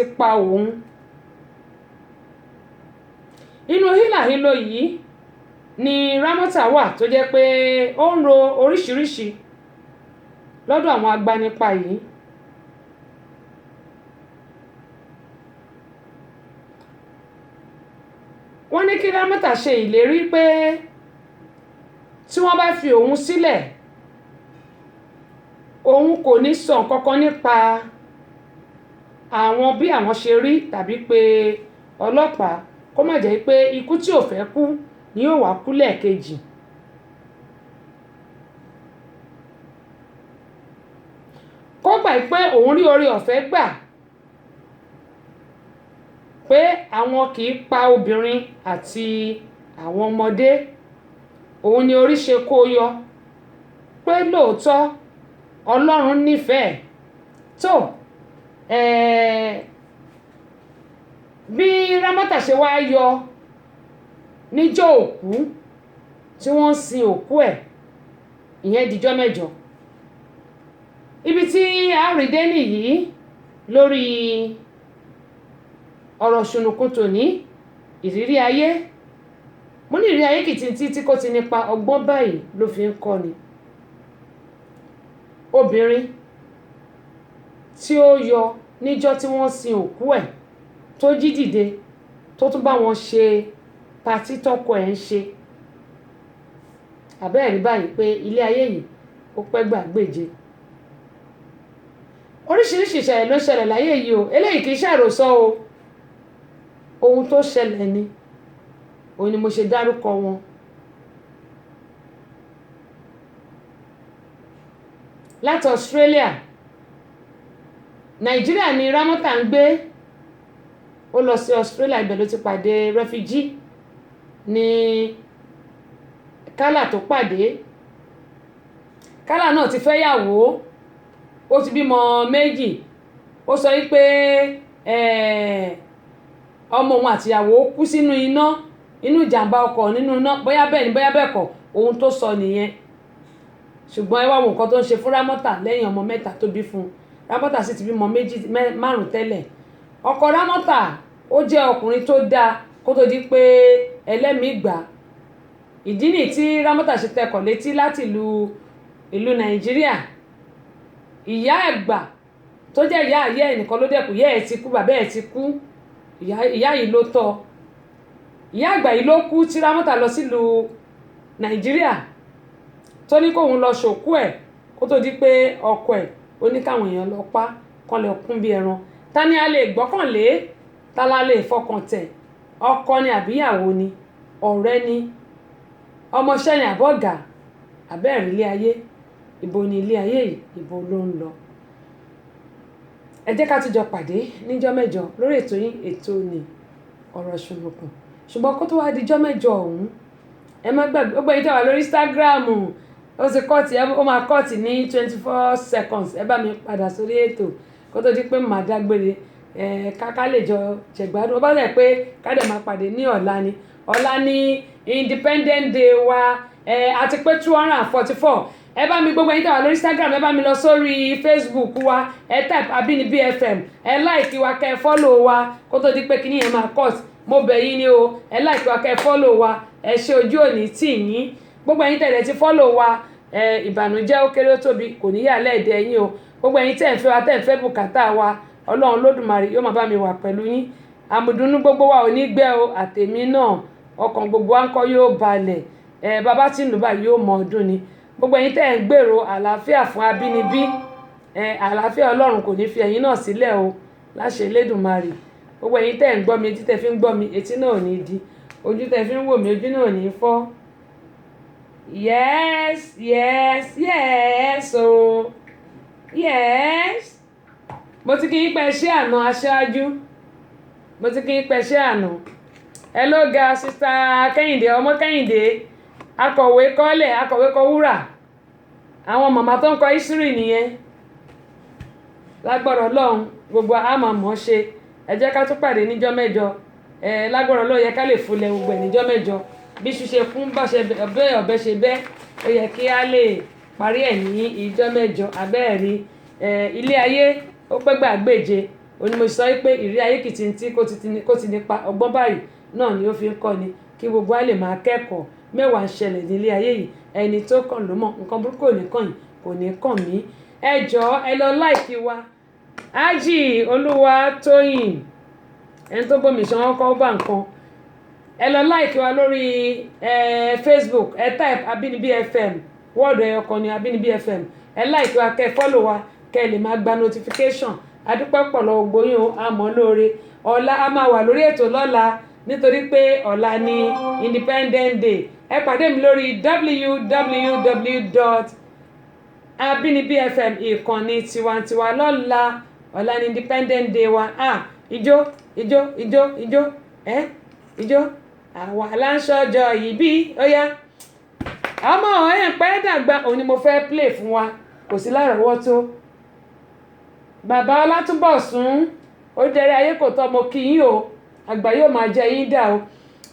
ti pa òun. Inú hílàhílo yìí ni Rámọ́tà wà tó jẹ́ pé ó ń ro oríṣiríṣi lọ́dọ̀ àwọn agbanipa yìí. Wọ́n ní kí Rámọ́tà ṣe ìlérí pé tí wọ́n bá fi òun sílẹ̀ òun kò ní sọ nǹkan kan nípa àwọn bí àwọn ṣe rí tàbí pé ọlọ́pàá kó má jẹ́ pé ikú tí ò fẹ́ kú ni yóò wá kú lẹ́ẹ̀kejì. Kó gbà pé òun rí oore ọ̀fẹ́ gbà pé àwọn kì í pa obìnrin àti àwọn ọmọdé, òun ni orí ṣe kó yọ, pé lóòótọ́ Ọlọ́run nífẹ̀ẹ́ tó. Bí Rámọ́tà ṣe wá yọ níjọ́ òkú tí wọ́n sin òkú ẹ̀, ìyẹn dijọ́ mẹ́jọ. Ibi tí a rí dé nìyí lórí ọ̀rọ̀ ṣùnùkùn tòní, ìrírí ayé. Mo ní ìrírí ayé kìtìntì tí kò ti nípa ọgbọ́n báyìí ló fi ń kọ́ ni. Obìnrin tí ó yọ níjọ́ tí wọ́n sin òkú ẹ̀ tó jí dìde tó tún bá wọn ṣe patí tọ́kọ ẹ̀ ń ṣe. Àbẹ́ẹ̀rí báyìí pé ilé ayé yìí ó pẹ́ gbàgbéje. Oríṣiríṣi ìṣẹ̀lẹ̀ ló ṣẹlẹ̀ láyé yìí o, eléyìí kì í ṣàròsọ o, ohun tó ṣẹlẹ̀ ni, òun ni mo ṣe dárúkọ wọn. Láti Australia, Nàìjíríà ni Rámọ́tà ń gbé, ó lọ sí Australia, ibẹ̀ ló ti pàdé refugee ní Kálà tó pàdé. Kálà náà ti fẹ́ yàwó, ó ti bímọ 2. Ó sọ wípé ọmọ òun àtìyàwó kú sínú iná, inú ìjàmbá ọkọ̀ nínú iná, bóyá bẹ́ẹ̀ ni bóyá bẹ́ẹ̀ kọ́, ohun tó sọ nìyẹn. Ṣùgbọ́n ẹ wá wo nǹkan tó ń ṣe fún Rámọ́tà lẹ́yìn ọmọ 3 tó bí fún un. Rámọ́tà sì ti bímọ 5 tẹ́lẹ̀. Ọkọ Rámọ́tà ó jẹ́ ọkùnrin tó dáa kó tó di pé ẹlẹ́mìí gbà. Ìdí nìyí tí Rámọ́tà ṣe tẹkọ̀ létí láti ìlú Nàìjíríà. Ìyá ẹ̀gbà tó jẹ́ ìyá ayé ẹnìkan ló dẹ̀kù, ìyá ẹ̀ ti kú, bàbá ẹ̀ ti kú, ìyá yìí ló tọ́. Ìyá àgbà yìí ló kú tí Rámọ́tà lọ sílùú Nàìjíríà tó ní kóun lọ ṣòkú ẹ̀ kó tó di pé ọkọ ẹ̀ ó ní káwọn èèyàn lọ pa kán lọ kún bí ẹran. Ta ni a lè gbọ́kànlé, ta la lè fọkàn tẹ̀? Ọkọ ni àbíyàwó ni, ọ̀rẹ́ ni, ọmọọṣẹ́ ni àbọ̀gà? Àbẹ́ẹ̀rí ilé ayé, ibo ni ilé ayé yìí, ibo ló ń lọ? Ẹ jẹ́ ká tún jọ pàdé níjọ́ mẹ́jọ lórí ètò yín, ètò ni ọ̀rọ̀ ṣùnùkùn. Ṣùgbọ́n kó tó wá di jọ́ mẹ́jọ ọ̀hún, ẹ má gbàgbé, ó gbẹ̀yìn tí wà lórí Instagram, ó ti kọ́ọ̀tì, ó máa kọ́ọ̀tì ní 24 seconds. Ẹ bá mi padà sórí ètò kó tó di pé màá dágbére. Ká lè jọ jẹ̀gbádùn. Ó bá lẹ̀ pé ká dẹ̀ máa pàdé ní ọ̀la ni. Ọ̀la ni Independent Day wa, àti pé 244. Ẹ bá mi, gbogbo ẹ̀yin tí wà lórí Instagram, ẹ bá mi lọ sórí Facebook wa, ẹ type Abínibí FM, ẹ like wa, kẹ́ follow wa kó tó di pé kíní yẹn máa cut. Mo bẹ̀ yín ni o, ẹ like wa, kẹ́ follow wa, ẹ ṣe ojú òní tì yín. Gbogbo ẹ̀yin tẹ̀lé ti follow wa, ìbànújẹ́ ó kéré ó tóbi kò ní yà lẹ́ẹ̀dẹ̀ yín o. Gbogbo ẹ̀yin tẹ̀ ń fẹ́ wa, tẹ̀ ń fẹ́ bùkátà wa, Ọlọ́run Olódùmarè yóò máa bá mi wà pẹ̀lú yín. Àmùdùnú gbogbo wa ò ní gbẹ́ o, àtèmi náà, ọkàn gbogbo wa ńkọ́ yóò balẹ̀. Bàbá tí ń lù báyìí yóò mọ ọdún ni. Gbogbo ẹ̀yin tẹ̀ ń gbèrò àlàáfíà fún Abínibí, àlàáfíà Ọlọ́run kò ní fi ẹ̀yin náà sílẹ̀ o, láṣẹ Elédùmarè. Gbogbo ẹ̀yin tẹ̀ ń gbọ́ mi, etí tẹ̀ fi ń gbọ́ mi, etí náà ò ní di. Ojú tẹ̀ fi ń wò mí, ojú náà ò ní fọ́. Yes, yes, yes o. Yes. Mo ti kí yín pẹ́ ṣé àná aṣáájú. Mo ti kí yín pẹ́ ṣé àná. Hello ga Sister Kẹ́hìndé, ọmọ Kẹ́hìndé. Akọ̀wé kọ́lẹ̀, akọ̀wé kọ wúrà. Àwọn màmá tó ń kọ history nìyẹn. Lágbára Ọlọ́run, gbogbo a máa mọ̀ ṣe. Ẹ jẹ́ ká tún pàdé níjọ́ mẹ́jọ. Lágbára Ọlọ́run yẹ ká lè fúnlẹ̀ gbogbo ẹ̀ níjọ́ mẹ́jọ. Bí iṣu ṣe fún ọ̀bẹ ṣe bẹ́, ó yẹ kí a lè parí ẹ̀ ní ìjọ́ mẹ́jọ. Abẹ́ẹ̀rí ilé ayé ó pẹ́ gbàgbéje, òní mo sọ pé ìrírí ayé kìtì tí kò ti nípa ọgbọ́n báyìí náà ni ó fi ń kọ́ ni kí gbogbo wa lè máa kẹ́kọ̀ọ́ mẹ́wàá ń ṣẹlẹ̀ nílé ayé yìí ẹni tó kàn ló mọ̀ nǹkan burúkú ò ní kàn yín kò ní kàn mí ẹ jọ̀ọ́ ẹ lọ láìkí wa Ájì Olúwatóyìn ẹni tó bómi ṣan wọn kọ́ bá nǹkan ẹ lọ láìkí wa lórí Facebook ẹ type Abínibí FM wọ́ọ̀dù ẹ̀yọkan ní Abínibí FM ẹ láìkí wa kẹ́ fọ́lò wa kẹ́ lè máa gba notification adúpẹ́ pọ̀ lọ́wọ́ gbóyún àmọ́ lóore ọ̀la a máa wà lórí ètò lọ́la nítorí pé ọ̀la ni Independent Day ẹ pàdé mi lórí www.abinibifm ìkànnì tiwantiwa lọ́la ọ̀la ni Independent Day wa ijó ijó àwa aláǹṣọ́jọ́ yìí bí ó yá ọmọ ẹ̀ pẹ́ dàgbà òun ni mo fẹ́ play fún wa kò sí lárọ̀ọ́wọ́tó bàbá Ọlátúnbọ̀sún ó dẹrẹ ayé kò tọ́ mo kí yín o àgbà yóò máa jẹ yín dà o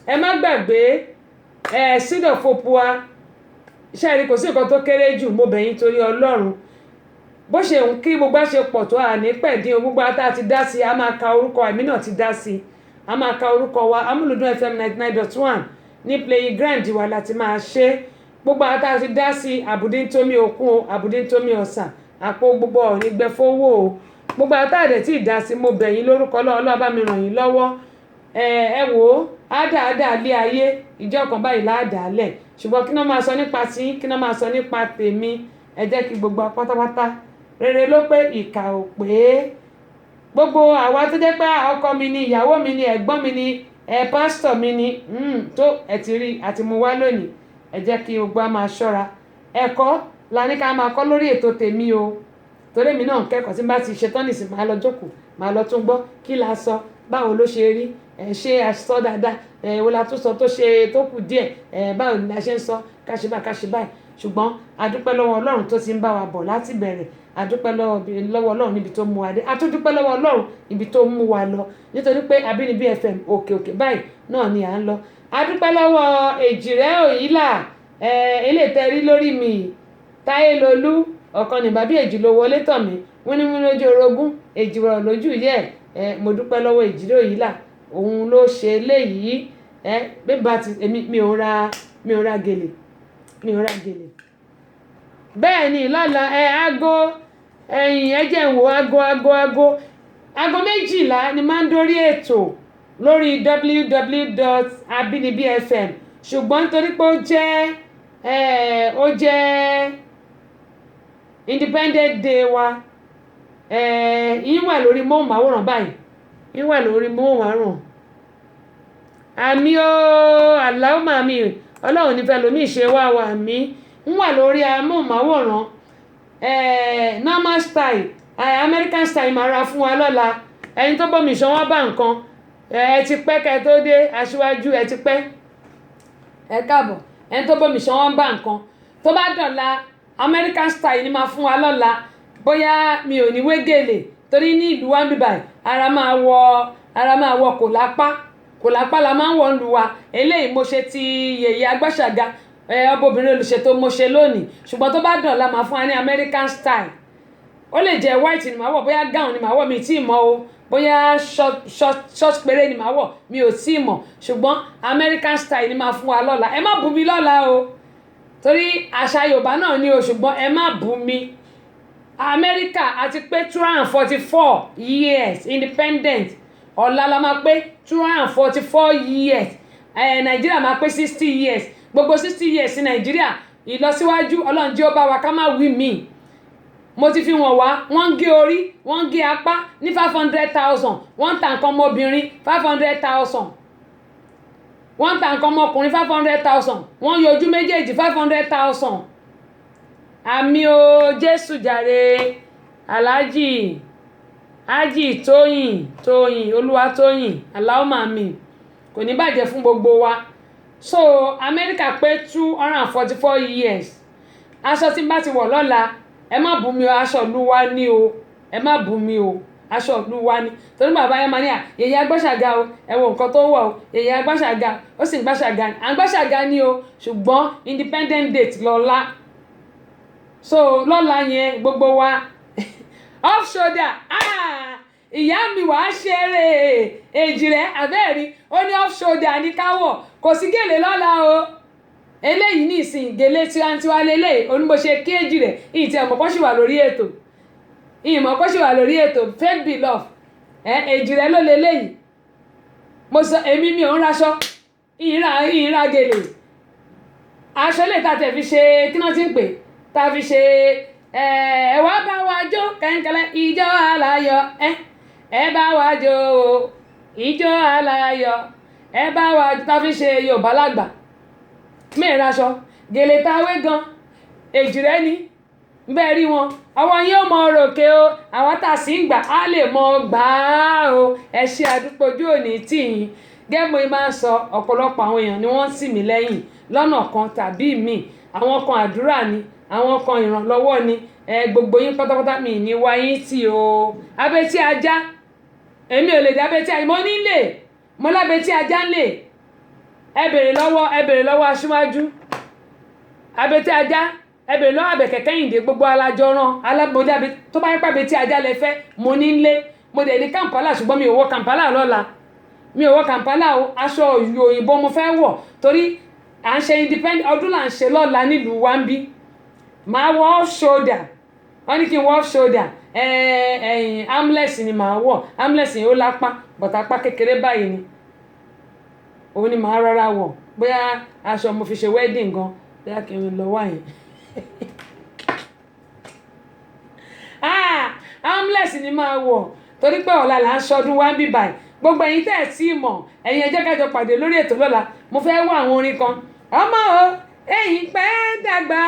ẹ má gbàgbé Seed of Hope wa iṣẹ́ rí kò sí nǹkan tó kéré jù mo bẹ̀ yín torí Ọlọ́run bó ṣe ń kí gbogbo àṣẹ pọ̀ tó àní pẹ̀dín gbogbo ata ti dá sí a máa ka orúkọ èmi náà ti dá sí a máa ka orúkọ wa Amúlùdún FM 99.1 ní playing ground wa láti máa ṣe gbogbo ata ti dá sí àbùdí ń tómi òkun o àbùdí ń tómi ọ̀sà àpò gbogbo ọ̀ní gbẹfowó o gbogbo àtàdé tí ìdá sí mo bẹ̀ yín lórúkọ Ọlọ́run bá mi ràn yín lọ́wọ́ ẹ wò ó àdáadáa lé ayé ìjọ kan báyìí láàdálẹ̀ ṣùgbọ́n kí náà máa sọ nípa tí kí náà máa sọ nípa tèmi ẹ jẹ́ kí gbogbo pátápátá rere ló pé ìkà ò pé gbogbo àwa tó jẹ́ pé ọkọ mi ni ìyàwó mi ni ẹ̀gbọ́n mi ni pásítọ̀ mi ni tó ẹ ti rí àti mo wá lónìí ẹ jẹ́ kí gbogbo a máa ṣọ́ra ẹ̀kọ́ la ní ká máa kọ́ lórí ètò tèmi o torí èmi náà kẹ́kọ̀ọ́ tí n bá ti ṣetán nìsín máa lọ jókòó máa lọ tún gbọ́ kí la sọ báwo ló ṣe rí ṣé a sọ dáadáa wo la tún sọ tó ṣe tó kù díẹ̀ báwo ni la ṣe ń sọ ká ṣe báyìí ṣùgbọ́n adúpẹ́ lọ́wọ́ Ọlọ́run tó ti ń bá wa bọ̀ láti bẹ̀rẹ̀ adúpẹ́ lọ́wọ́ Ọlọ́run níbi tó mú wa dé atúndúpẹ́ lọ́wọ́ Ọlọ́run níbi tó mú wa lọ nítorí pé Abínibí FM òkè báyìí náà ni à ń lọ adúpẹ́ lọ́wọ́ Èjìrẹ́ Òyìnlá eléètẹ́rí lórí mi Táyé Lolú ọ̀kan ní bàbí èjì ló wọlé tọ̀ mí wíníwíní lójú orogún èjì wọ̀rọ̀ lójú yẹ mo dúpẹ́ lọ́wọ́ Èjìrẹ́ Òyìnlá òun ló ṣe léyìí bí bá ti èmi mi ò ra gèlè bẹ́ẹ̀ ni lọ́la aago ẹjẹ̀ ń wo aago 12 ni máa ń dórí ètò lórí www.abinibifm ṣùgbọ́n nítorí pé ó jẹ́ Independent Day wa yín wà lórí móhùnmáwòrán báyìí yín wà lórí móhùnmáwòrán àmì ó Allahumma mi Ọlọ́run nífẹ̀ẹ́ lómi ìṣe wà mí ń wà lórí amóhùnmáwòrán normal style American style máa ra fún wa lọ́la ẹni tó bọ́mi ṣan wá bá nǹkan ẹ ti pẹ́ kẹ́ tó dé aṣíwájú ẹ ti pẹ́ ẹ káàbọ̀ ẹni tó bọ́mi ṣan wá bá nǹkan tó bá dọ̀la American style ni máa fún wa lọ́la bóyá mi ò ní wégèlè torí ní ìlú wa ń bíbà ara máa wọ kò lápá la máa ń wọ̀ ń lu wa eléyìí mo ṣe ti yèyé agbáṣàga ọbọ̀bìnrin olùṣètò mo ṣe lónìí ṣùgbọ́n tó bá dọ̀la máa fún wa ní American style ó lè jẹ́ white ni màá wọ̀ bóyá gown ni màá wọ̀ mi tí ì mọ̀ o bóyá short péré ni màá wọ̀ mi ò tí ì mọ̀ ṣùgbọ́n American style ni máa fún wa lọ́la ẹ má bú mi lọ́la o torí àṣà Yorùbá náà ni o ṣùgbọ́n ẹ má bú mi America àti pé 244 years independent ọ̀la la máa pé 244 years Nàìjíríà máa pé 60 years gbogbo 60 years ní Nàìjíríà ìlọsíwájú Ọlọ́run jẹ́ ó bá wa ká má wí mí mo ti fi wọ̀n wá wọ́n ń gé orí wọ́n ń gé apá ní 500,000 wọ́n ń ta nǹkan ọmọbìnrin 500,000 wọ́n ń ta nǹkan ọmọkùnrin 500,000 wọ́n yọjú méjèèjì 500,000 àmì o Jésù jàre Alhaji Tóyìn Olúwatóyìn Allahumma mi kò ní bàjẹ́ fún gbogbo wa so America pé 244 years aṣọ tí bá ti wọ̀ lọ́la ẹ má bú mi o aṣọ ìlú wa ní o ẹ má bú mi o aṣọ ìlú wa ní torí bàbá yẹn máa ní yèyé agbáṣàga o ẹ wo nǹkan tó wọ̀ o yèyé agbáṣàga ó sì ń gbáṣàga ní agbáṣàga ní o ṣùgbọ́n Independent Date lọ́la so lọ́la yẹn gbogbo wa off shoulder ìyá mi wàá ṣeré èjì rẹ̀ abẹ́ẹ̀rí ó ní off shoulder ní káwọ̀ kò sí gèlè lọ́la o eléyìí ní ìsìn gèlè tiwantiwa lélẹ̀ oníbòṣe kéèjì rẹ̀ ìtì ẹ̀mọ̀kọ́ sì wà lórí ètò ìmọ̀kọ́ sì wà lórí ètò fake beloved èjì rẹ̀ ló lélẹ́yìí mo sọ èmi mi ò ń raṣọ ìhìnra gèlè aṣọ lè ta tẹ̀ fi ṣe kí náà ti ń pè ta fi ṣe ẹ wá bá wa jó kẹ́ńkẹ́lẹ́ ìjọ aláyọ̀ ẹ bá wa jó ìjọ aláyọ̀ ẹ bá wa ta fi ṣe Yorùbá lágbà mẹ́rin aṣọ gèlè táwé gan èjì rẹ̀ ni bẹ́ẹ̀ rí wọn àwọn yóò mọ òròkè o àwọn tá a sì ń gbà á lè mọ gbà á o ẹ ṣe àdúpọ̀jù òní tìyín gẹ́gbọ́n yìí máa ń sọ ọ̀pọ̀lọpọ̀ àwọn èèyàn ni wọ́n sì mí lẹ́yìn lọ́nà kan tàbí míì àwọn kan àdúrà ni àwọn kan ìrànlọ́wọ́ ni gbogbo yín pátápátá mi ní wá yín tì o abẹ́tí ajá èmi ò lè dé abẹ́tí ajá mo nílé mo lábẹ́tí ajá ń lè ẹ bèrè lọ́wọ́ aṣíwájú abẹ́tí ajá ẹ bèrè lọ́wọ́ Àbẹ̀kẹ́ Kẹ́hìndé gbogbo alájọrán alábòjáde tó bá yẹ pé abẹ́tí ajá lẹ fẹ́ mo nílé mo dẹ̀ ní Kampala ṣùgbọ́n mi ò wọ Kampala lọ́la mi ò wọ Kampala o aṣọ òyìnbó mo fẹ́ wọ̀ torí à ń ṣe independent ọdún là ń ṣe lọ́la nílùú wa ń bí màá wọ off shoulder wọ́n ní kí n wọ off shoulder armless ni màá wọ̀ armless yẹn ó lápá bọ̀tà apá kékeré báyìí ni òun ni màá rọra wọ̀ bóyá aṣọ mo fi ṣe wedding gan bóyá kí n lọ wá yẹn armless ni màá wọ̀ torí pé ọ̀la là ń ṣọdún wa ń bí báyìí gbogbo ẹ̀yin tẹ́ ẹ̀ tí mọ̀ ẹ̀yin ẹ jẹ́ ká jọ pàdé lórí ètò lọ́la mo fẹ́ wá àwọn orin kan ọmọ o ẹ̀yin pẹ́ dàgbà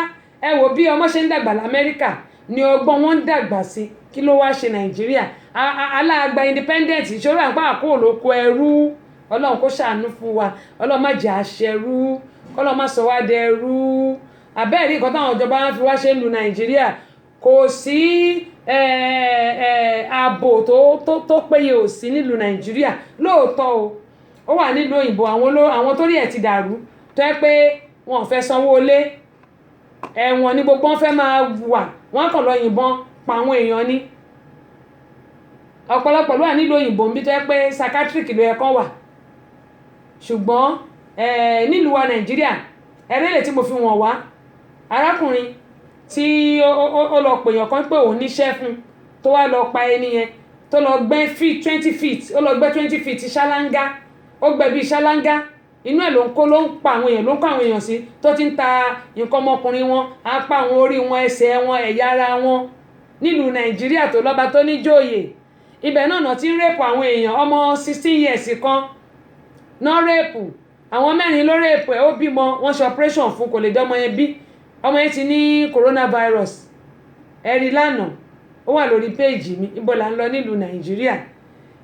ẹ wò bí ọmọ ṣe ń dàgbà l'Amẹ́ríkà ni ọgbọ́n wọn ń dàgbà sí kí ló wá ṣe Nàìjíríà aláàgbà independent ìṣòro àpá àkó olóko ẹrú Ọlọ́run kó ṣàánú fún wa Ọlọ́run má jẹ́ àṣẹrú kọ́lọ́run má sọ wá dẹrú abẹ́ẹ̀rí nǹkan táwọn ìjọba wọn fi wá ṣe ń lu Nàìjíríà kò sí ààbò tó péye ò sí nílùú Nàìjíríà lóòótọ́ o ó wà nílùú òyìnbó àwọn tó rí ẹ̀ ti dàrú tó yẹ pé wọn ò fẹ́ sanwó lé ẹ̀wọ̀n ni gbogbo wọn fẹ́ máa wà wọ́n kàn lọ yìnbọn pa àwọn èèyàn ní ọ̀pọ̀lọpọ̀ ló wà nílùú òyìnbó níbi tó yẹ pé psychiatric ló yẹ kán wà ṣùgbọ́n nílùú wa Nàìjíríà ẹ̀rẹ́lẹ̀ tí mo fi wọ̀n wá arákùnrin tí ó lọ pèèyàn kan pé òun níṣẹ́ fún tó wá lọ pa ẹni yẹn tó lọ gbẹ́ 20 feet ó lọ gbẹ́ 20 feet ṣáláńgá ó gbẹ́ bíi ṣáláńgá inú ẹ̀ ló ń pa àwọn èèyàn ló ń kó àwọn èèyàn sí tó ti ń ta nǹkan ọmọkùnrin wọn apá àwọn orí wọn ẹsẹ̀ wọn ẹ̀yà ara wọn nílùú Nàìjíríà tó lọ́ba tó níjòyè ibẹ̀ náà ti ń rèpù àwọn èèyàn ọmọ 16 years kan náà rèpù àwọn 4 ló rèpù ẹ̀ ó bímọ wọ́n ṣe operation fún kò lè dọ́mọ yẹn bí ọmọ yẹn ti ní coronavirus ẹ̀rí lánàá ó wà lórí péèjì mi ibo là ń lọ nílùú Nàìjíríà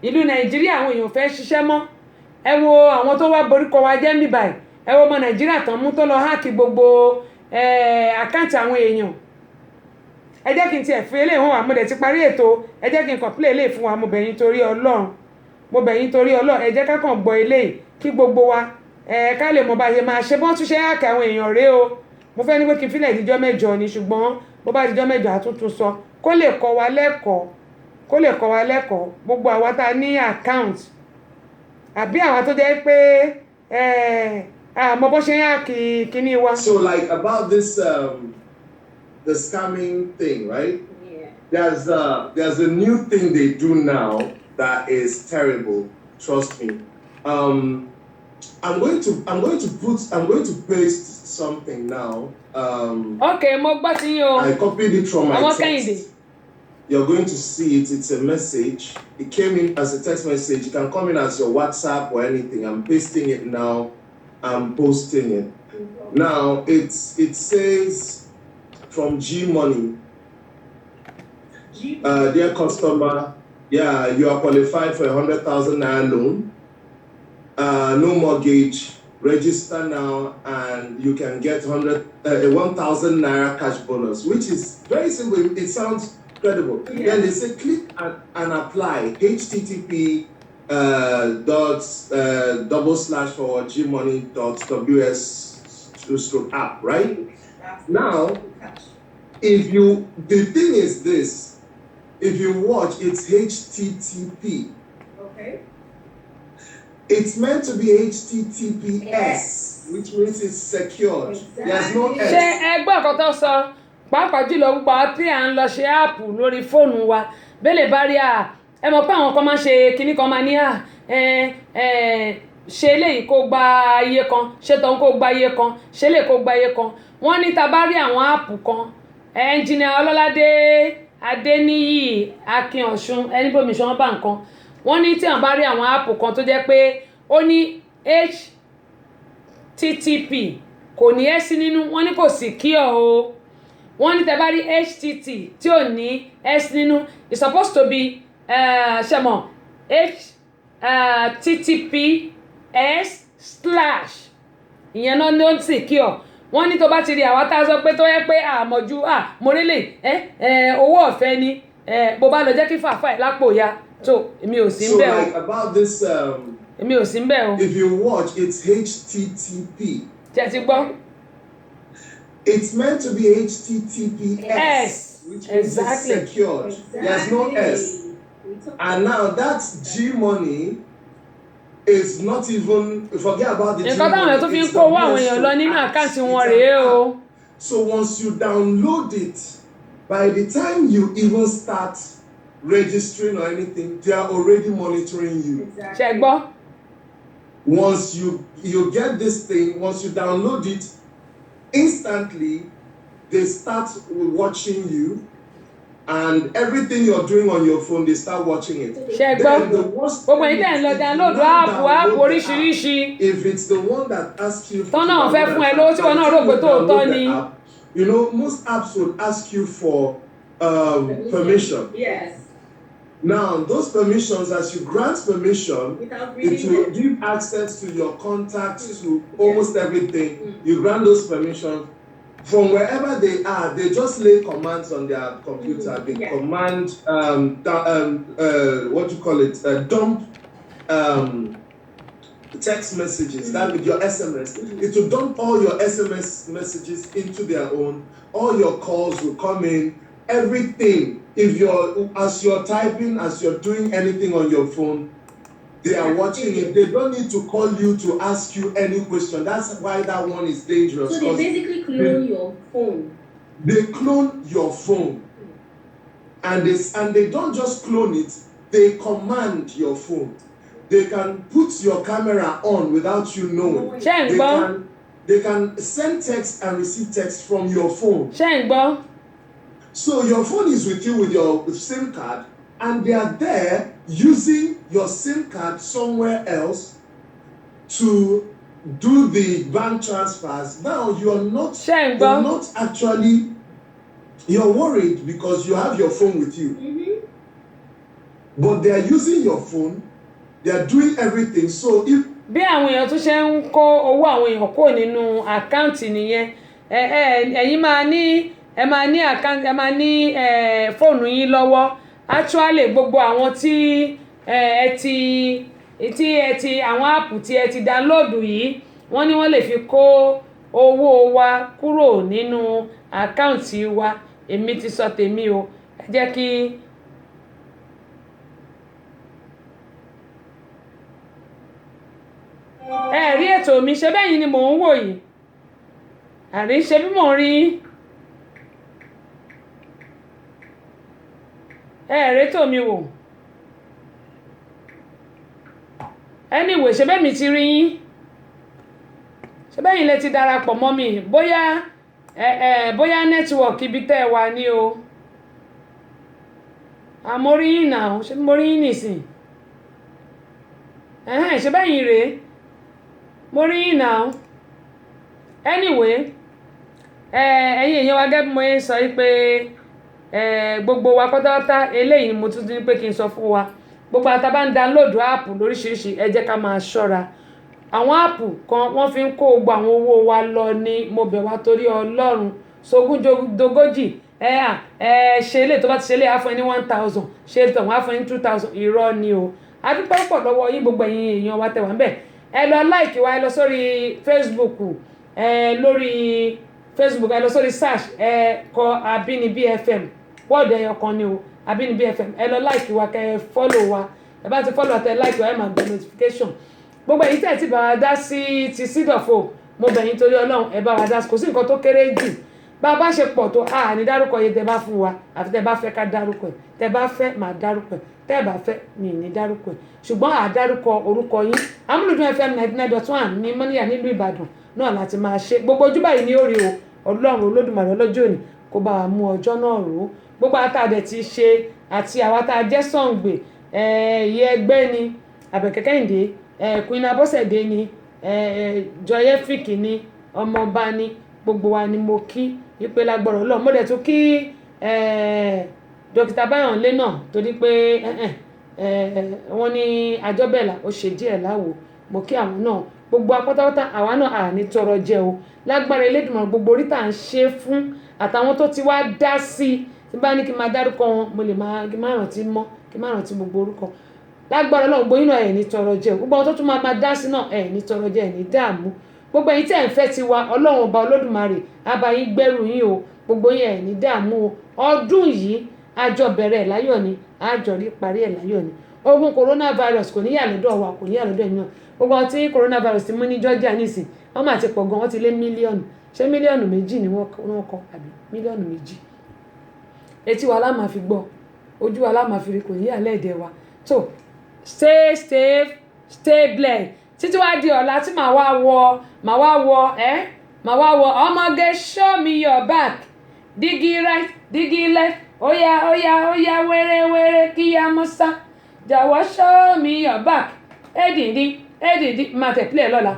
ìlú Nàìjíríà àwọn èèyàn fẹ́ ṣiṣẹ́ mọ́ ẹ wo àwọn tó wá boríkọ wa jẹ́ mi báyìí ẹ wo ọmọ Nàìjíríà tán mú tó lọ háàkì gbogbo àkáǹtì àwọn èèyàn ẹ jẹ́ kí n tiẹ̀ fi eléyìí hàn wá mo dẹ̀ ti parí ètò ẹ jẹ́ kí n kàn pílẹ̀ eléyìí fún wa mo bẹ̀ yín torí Ọlọ́run ẹ jẹ́ ká kàn gbọ́ eléyìí kí gbogbo wa ká lè mọ̀ bá ṣe máa ṣe bọ́n tún ṣe háàkì àwọn èèyàn rèé o mo fẹ́ ní pé kí n fílẹ̀ ìdíjọ́ mẹ́jọ ni ṣùgbọ́n bó bá ìdíjọ́ mẹ́jọ àtúntún sọ kó lè kọ́ wa lẹ́kọ̀ọ́ gbogbo àwa tá a ní account àbí àwa tó jẹ́ pé àmọ́ bó ṣe ń yá kíní wa. So like about this the scamming thing, right? Yeah. There's a new thing they do now that is terrible. Trust me. I'm going to paste something now. Okay, mo gbọ́ sí yín o. I copied it from my text. You're going to see it. It's a message. It came in as a text message. It can come in as your WhatsApp or anything. I'm pasting it now. I'm posting it. Now it says from G Money. Dear customer, yeah, you are qualified for a 100,000 naira loan. No mortgage. Register now, and you can get 1,000 naira cash bonus, which is very simple. It sounds incredible. Yeah. Then they say click and apply. HTTP /gmoney.ws/app, right? Now, the thing is this, if you watch, it's HTTP. Okay. It's meant to be HTTPS, which means it's secured. There's no Exactly. ṣé S. ẹ gbọ́ nǹkan tó sọ pàápàá jùlọ gbogbo àwọn tí à ń lọ ṣe áàpù lórí fóònù wa bẹ́lẹ̀ bá rí ẹ mọ̀ pé àwọn kan máa ń ṣe kinní kan máa ní ṣe eléyìí kó gba iye kan ṣe tọ́hún kó gba iye kan ṣe eléyìí kó gba iye kan wọ́n ní ta bá rí àwọn áàpù kan ẹnjìnìà Ọlọ́ládé Adéníyì Akin Ọ̀ṣun ẹni bómi ṣan bá nǹkan wọ́n ní tí àwọn bá rí àwọn áàpù kan tó jẹ́ pé ó ní HTTP kò ní S nínú wọ́n ní kò secure o wọ́n ní tẹ́ bá rí HTT tí ò ní S nínú it's supposed to be ṣẹmọ HTTPS/ ìyẹn náà ló ń secure wọ́n ní tó bá ti rí àwa tá a sọ pé tó yẹ pé àmọ̀jú mọ̀rẹ́lẹ̀ owó ọ̀fẹ́ ni bó bá lọ jẹ́ kí fàáfà ẹ̀ lápò ya tó èmi ò sí ń So bẹ̀ o like about this, èmi ò sí ń bẹ̀ o if you watch, it's HTTP. jẹ́ ti gbọ́ It's meant to be HTTPS, S. which means Exactly. it's secured. There's no S. And now that G money is not even, forget about the G nǹkan táwọn èèyàn tó fi ń money. kó owó àwọn èèyàn lọ nínú àkáǹtì wọn rèé o So once you download it, by the time you even start registering or anything, they are already monitoring you. ṣe gbọ́ Once you get this thing, once you download it, instantly they start watching you, and everything you're doing on your phone, they start watching it. ṣe gbọ́ gbogbo yìí tẹ̀ ń lọ download áàpù oríṣiríṣi If it's the one that asks you Tọ́ náà fẹ́ fún ẹ lówó tí wọn náà rò pé tóòtọ́ ni. You know, most apps would ask you for permission. Yes. Now, those permissions, as you grant permission, Without it reading will it. give access to your contacts, to almost everything. You grant those permissions. From wherever they are, they just lay commands on their computer. They Yeah. command, what do you call it? Dump text messages, that with your SMS. It will dump all your SMS messages into their own. All your calls will come in. Everything. If as you're typing, as you're doing anything on your phone, they are watching it. They don't need to call you to ask you any question. That's why that one is dangerous. So they 'cause basically clone your phone. they clone your phone, and they don't just clone it. They command your phone. They can put your camera on without you knowing. ṣe ń gbọ́ They can send text and receive text from your phone. ṣe ń gbọ́ So your phone is with you with your SIM card, and they are there using your SIM card somewhere else to do the bank transfers. Now you're not actually, you're worried because you have your phone with you. But they are using your phone, they are doing everything. So if bí àwọn èèyàn tún ṣe ń kó owó àwọn èèyàn kó nínú àkáǹtì nìyẹn ẹ̀yin máa ní àkáǹtì ẹ máa ní fóònù yín lọ́wọ́ actually gbogbo àwọn tí ẹ ti àwọn áàpù tí ẹ ti download yìí wọ́n ní wọ́n lè fi kó owó wa kúrò nínú àkáǹtì wa èmi ti sọ tèmi o ẹ jẹ́ kí. ẹ rí ètò mi ṣe bẹ́yìn ni mò ń wò yìí àrí ṣe bí mò ń rí ẹ rétò mi wò anyway ṣe bẹ́ẹ̀ mi ti rí yín ṣe bẹ́yìn lẹ ti darapọ̀ mọ́ mi bóyá nẹ́tíwọ̀kì ibi tẹ́ ẹ wà ní o àmọ́ rí yín náà ṣe mo rí yín nìsín ṣe bẹ́yìn rèé mo rí yín náà anyway ẹ̀yin èèyàn wa gẹ́gẹ́ bí mo yẹ sọ pé gbogbo wa pátápátá eléyìí ni mo tún ní pé kí n sọ fún wa gbogbo àtà bá ń download áàpù lóríṣiríṣi ẹ jẹ́ ká máa ṣọ́ra àwọn áàpù kan wọ́n fi ń kó gbogbo àwọn owó wa lọ ní mo bẹ̀ wá torí Ọlọ́run sógúndogójì ṣe ilé tó bá ti ṣe ilé àfọ̀ ní 1000 ṣe tọ̀hún àfọ̀ ní 2000 irọ́ ni o adúpẹ́ pọ̀ lọ́wọ́ yín gbogbo ẹ̀yin èèyàn wa tẹ̀ wá ń bẹ̀ ẹ lọ like wa ẹ lọ sórí Facebook lórí Facebook ẹ lọ sórí search kọ Àbínibí FM wọ́ọ̀dù ẹyọ kan ni o Àbínibí FM ẹ lọ like wa kẹ́ follow wa ẹ bá ti follow àtẹ like wa ẹ máa gbé notification gbogbo èyí tẹ̀ tí bá wa dá sí ti Seed of Hope mo bẹ̀ yín torí Ọlọ́run ẹ bá wa dá sí kò sí nǹkan tó kéré jù bá a bá ṣe pọ̀ tó a ní dárúkọ yẹn tẹ bá fún wa àfi tẹ bá fẹ́ ká dárúkọ ẹ̀ tẹ bá fẹ́ máa dárúkọ ẹ̀ tẹ bá fẹ́ mi ní dárúkọ ẹ̀ ṣùgbọ́n àdárúkọ orúkọ yín Amúlùdún FM 99.1 ní Mọ́níyà nílùú Ìbàdàn náà láti máa ṣe gbogbo ojú báyìí ní orí o Ọlọ́run Olódùmarè ọlọ́jọ́ òní kó bá wa mú ọjọ́ náà rò ó gbogbo àtàdẹ̀ ti ṣe àti àwa tá a jẹ́ Sàngbè ìyẹ́ ẹgbẹ́ ni Àbẹ̀kẹ́ Kẹ́hìndé Queen Abọ́sẹ̀dé ni Joyefik ni ọmọọba ni gbogbo wa ni mo kí wípé lágbọ́rọ̀ Ọlọ́run mo dẹ̀ tún kí dókítà Báyọ̀nlé náà torí pé wọ́n ní àjọbẹ̀là ó ṣe díẹ̀ láwo mo kí àwọn náà gbogbo apátápátá àwa náà àní tọrọ jẹ o lágbára Elédùmarè gbogbo orí tá à ń ṣe fún àtàwọn tó ti wá dá sí tí bá ní kí n máa dárúkọ wọn mo lè máa kí n má rántí mọ́ kí n má rántí gbogbo orúkọ lágbára Ọlọ́run gbogbo yín náà ẹ̀ ní tọrọ jẹ o gbogbo àwọn tó tún máa dá sí náà ẹ̀ ní tọrọ jẹ ẹ̀ ní dààmú gbogbo ẹ̀yin tí ẹ̀ ń fẹ́ ti wa Ọlọ́run ọba Olódùmarè á bá yín gbẹ́rù yín o gbogbo yín ẹ̀ ní dààmú o ọdún yìí àjọ bẹ̀rẹ̀ ẹ̀ láyọ̀ ni àjọ rí parí ẹ̀ láyọ̀ ni ogun coronavirus kò ní yà lọ́dọ̀ wa kò ní yà lọ́dọ̀ ẹ̀yàn gbogbo àwọn tí coronavirus ti mú ní Georgia nísìn wọ́n máa ti pọ̀ gan wọ́n ti lé mílíọ̀nù ṣé mílíọ̀nù 2 ni wọ́n kọ àbí mílíọ̀nù 2 etí wa la máa fi gbọ́ ojú wa la máa fi rí kò ní yà lẹ́ẹ̀dẹ̀ wa so stay safe stay blessed títí wá di ọ̀la tí màá wá wọ ọmọge show me your back digi right digi left óyá wẹ́rẹ́wẹ́rẹ́ kíyá mọ́sá jọ̀wọ́ show me your back èdìdí máa tẹ̀ play lọ́la.